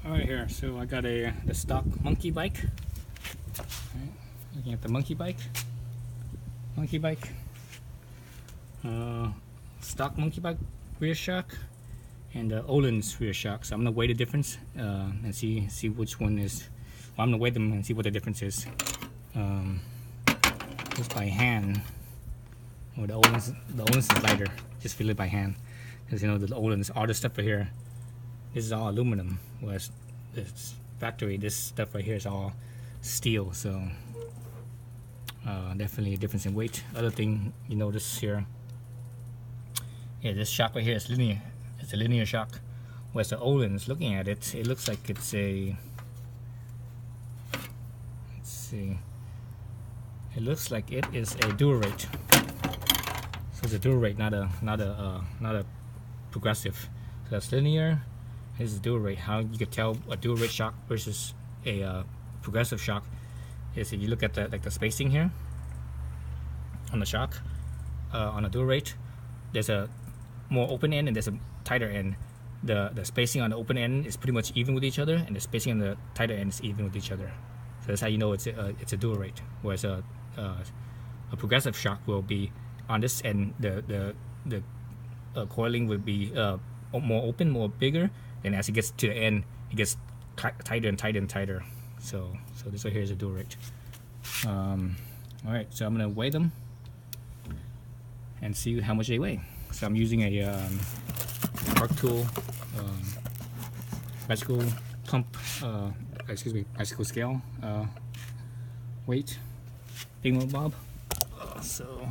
Alright, here, so I got the stock monkey bike. Right, looking at the monkey bike. Stock monkey bike rear shock and the Ohlins rear shock. So I'm gonna weigh the difference and see which one is. Well, I'm gonna weigh them and see what the difference is. Just by hand. Or the Ohlins is lighter. Just feel it by hand, because you know the Ohlins, all this stuff right here, this is all aluminum, whereas this factory, this stuff right here is all steel. So definitely a difference in weight. Other thing you notice here, yeah, this shock right here is linear. It's a linear shock, whereas the Ohlins, looking at it, it looks like it's a, let's see, it looks like it is a dual rate. So it's a dual rate, not a progressive. So that's linear. This is dual rate. How you could tell a dual rate shock versus a progressive shock is if you look at the spacing here on the shock. On a dual rate, there's a more open end and there's a tighter end. The spacing on the open end is pretty much even with each other, and the spacing on the tighter end is even with each other. So that's how you know it's a dual rate. Whereas a progressive shock will be on this end, the coiling would be more open, more bigger, and as it gets to the end, it gets tighter and tighter and tighter. So this right here is a dual rate. Alright, so I'm gonna weigh them and see how much they weigh. So I'm using a arc tool, bicycle pump, bicycle scale weight thingamabob. So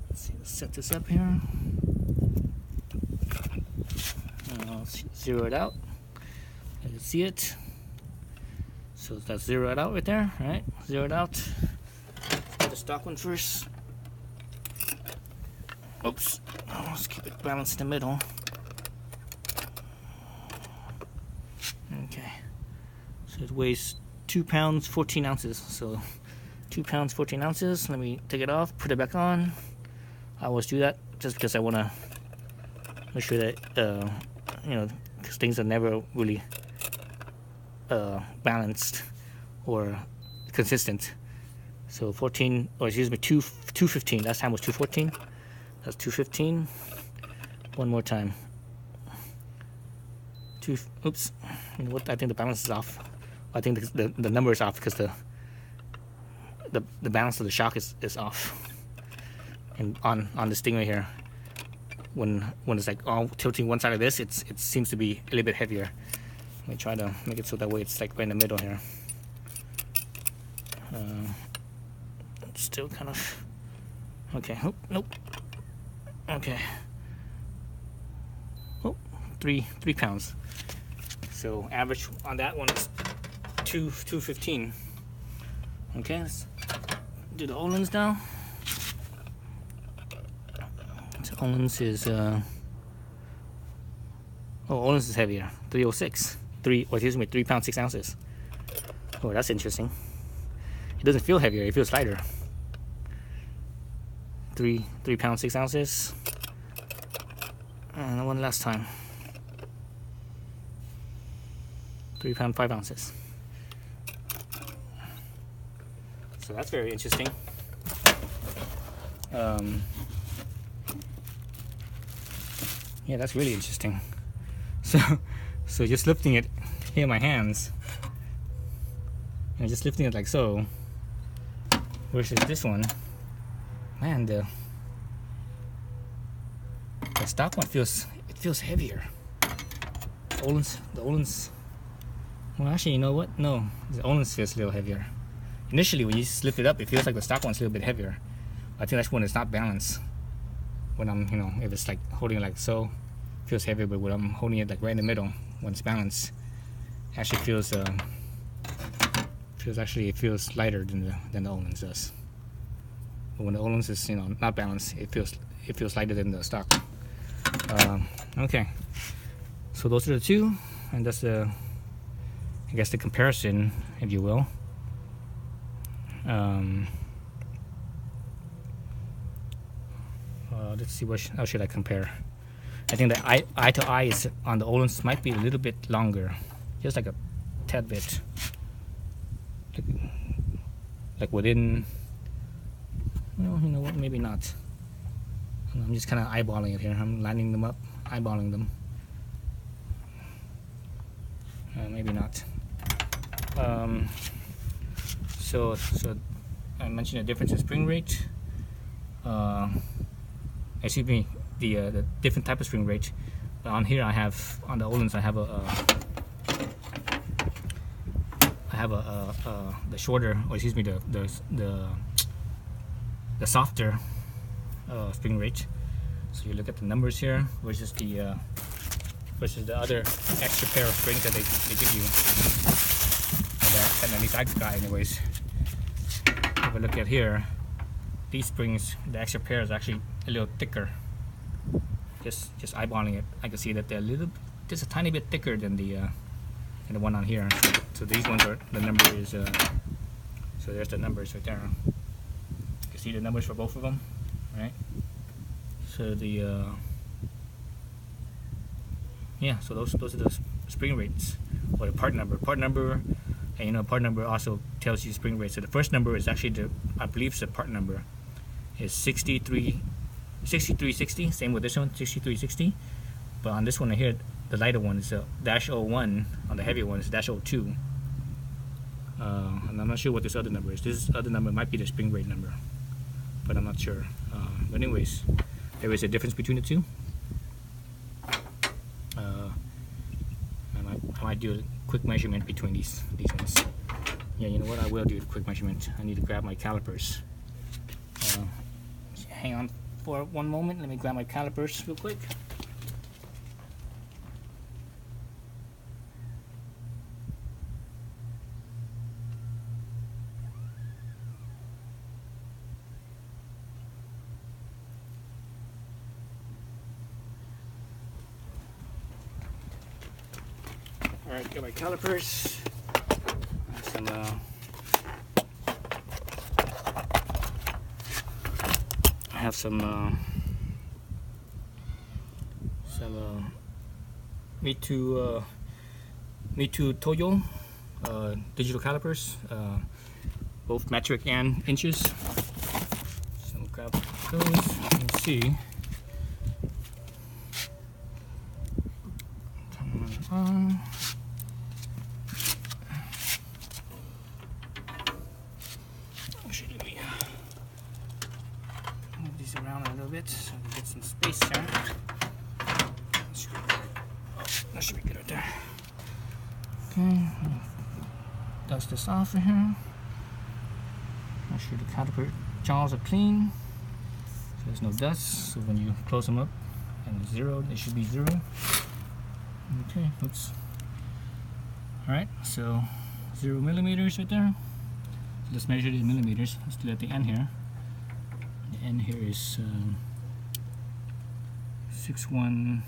let's see, let's set this up here. I'll zero it out. You can see it. So that's zero it out right there, right? Zero it out. Let's do the stock one first. Oops. Oh, let's keep it balanced in the middle. Okay. So it weighs 2 pounds 14 ounces. So 2 pounds 14 ounces. Let me take it off, put it back on. I always do that just because I want to make sure that you know, because things are never really balanced or consistent. So 14, or excuse me, 215. Last time was 214. That's 215. One more time. Oops. You know what? I think the balance is off. I think the number is off because the balance of the shock is off. And on this thing right here, when it's like all tilting one side of this, it seems to be a little bit heavier. Let me try to make it so that way it's like right in the middle here. Still kind of okay. Oh, nope. Okay. Oh, 3 pounds. So average on that one is 215. Okay, let's do the Ohlins now. So Ohlins is Ohlins is heavier. 306. 3 pounds 6 ounces. Oh, that's interesting. It doesn't feel heavier, it feels lighter. 3 pounds 6 ounces. And one last time. 3 pounds 5 ounces. So that's very interesting. Yeah, that's really interesting. So just lifting it here in my hands, and just lifting it like so, versus this one, man, the stock one feels heavier. The Ohlins. Well, actually, you know what? No, the Ohlins feels a little heavier. Initially, when you just lift it up, it feels like the stock one's a little bit heavier. I think that's when it's not balanced. When I'm, you know, if it's like holding it like so, it feels heavier. But when I'm holding it like right in the middle, when it's balanced, it actually feels it feels lighter than the Ohlins does. But when the Ohlins is, you know, not balanced, it feels lighter than the stock. Okay, so those are the two, and that's I guess the comparison, if you will. Let's see, how should I compare? I think the eye to eye is on the Ohlins might be a little bit longer. just like a tad bit, like within. Well, you know what? Maybe not. I'm just kind of eyeballing it here. I'm lining them up, eyeballing them. Maybe not. So I mentioned the difference in spring rate. Excuse me, the different type of spring rate. But on here, I have on the Ohlins, I have the shorter, or excuse me, the softer spring rate. So you look at the numbers here versus the other extra pair of springs that they give you. And at least I got anyways. If I look at here, these springs, the extra pair is actually a little thicker. Just eyeballing it, I can see that they're just a tiny bit thicker than the one on here. So these ones are, the number is so there's the numbers right there. You can see the numbers for both of them, right? So the yeah, so those are the spring rates, or the part number. And you know, part number also tells you spring rate. So the first number is actually I believe it's the part number, is 6360. Same with this one, 6360. But on this one here, the lighter one is a -01. On the heavier one is -02. And I'm not sure what this other number is. This other number might be the spring rate number, but I'm not sure. But anyways, there is a difference between the two. I might do a quick measurement between these ones. Yeah, you know what? I will do a quick measurement. I need to grab my calipers. Hang on for one moment. Let me grab my calipers real quick. Alright, got my calipers. Some I have some Me2 Toyo digital calipers, both metric and inches. So we'll grab those. Let's see. Turn on. Move these around a little bit so we get some space here. That should be good right there. Okay, dust this off of here. Make sure the caliper jaws are clean, so there's no dust. So when you close them up and zero, they should be 0. Okay, oops. Alright, so 0 millimeters right there. So let's measure it in millimeters. Let's do it at the end here. The end here is 6.14.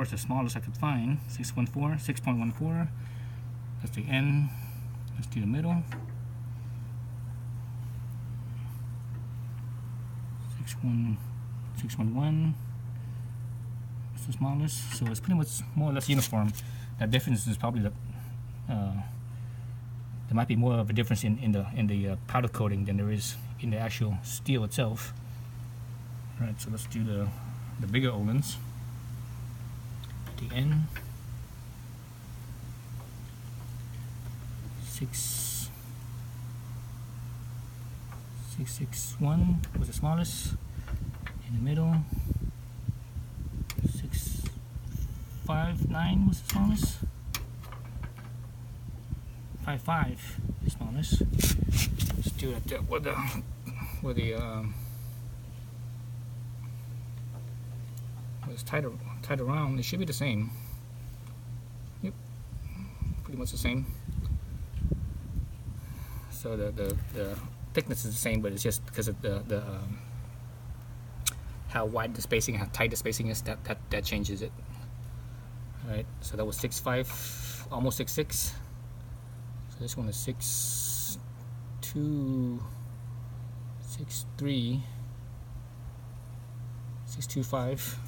Is the smallest I could find. 6.14. That's the end. Let's do the middle. 6.1. That's the smallest. So it's pretty much more or less uniform. That difference is probably the there might be more of a difference in the powder coating than there is in the actual steel itself. All right, so let's do the bigger Ohlins. The end. 661 was the smallest. In the middle, 659 was the smallest. 5.5 the smallest. Let's do it with the it's tied around. It should be the same. Yep, pretty much the same. So the thickness is the same, but it's just because of the how wide the spacing, how tight the spacing is, that changes it. All right, so that was 6.5, almost 6.6. So this one is 6.2, 6.3, 6.25.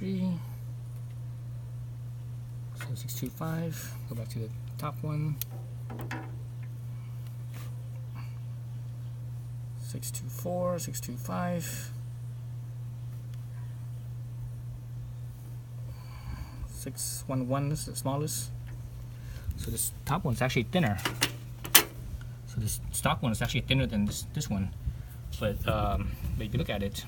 623. So 625. Go back to the top one. 624, 625. 611 is the smallest. So this top one's actually thinner. So this stock one is actually thinner than this one. But if you look at it,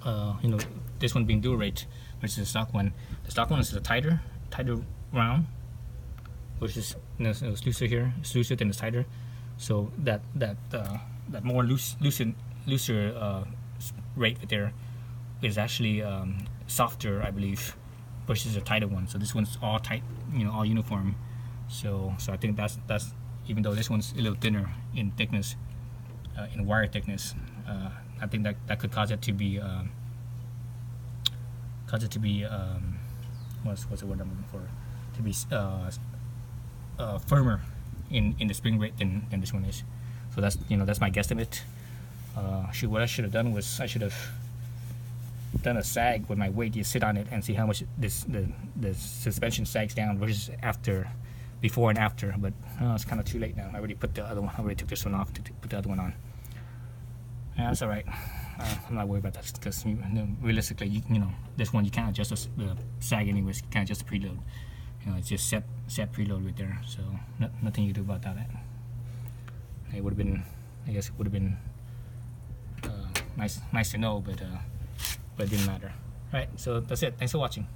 you know, this one being dual rate versus the stock one. The stock one is a tighter round, which is, you know, it's looser here. It's looser than the tighter. So that more looser rate right there is actually softer, I believe, versus a tighter one. So this one's all tight, you know, all uniform. So I think that's even though this one's a little thinner in thickness, in wire thickness, I think that could cause it to be what's the word I'm looking for? To be firmer in the spring rate than this one is. So that's, you know, that's my guesstimate. What I should have done was I should have done a sag with my weight. You sit on it and see how much the suspension sags down versus before and after. But it's kind of too late now. I already put the other one. I already took this one off to put the other one on. Yeah, that's all right. I'm not worried about that because, you know, realistically, you know, this one you can't adjust the sag anyways. You can't adjust the preload. You know, it's just set preload right there. So nothing you can do about that. It would have been, I guess, it would have been nice to know, but it didn't matter. All right, so that's it. Thanks for watching.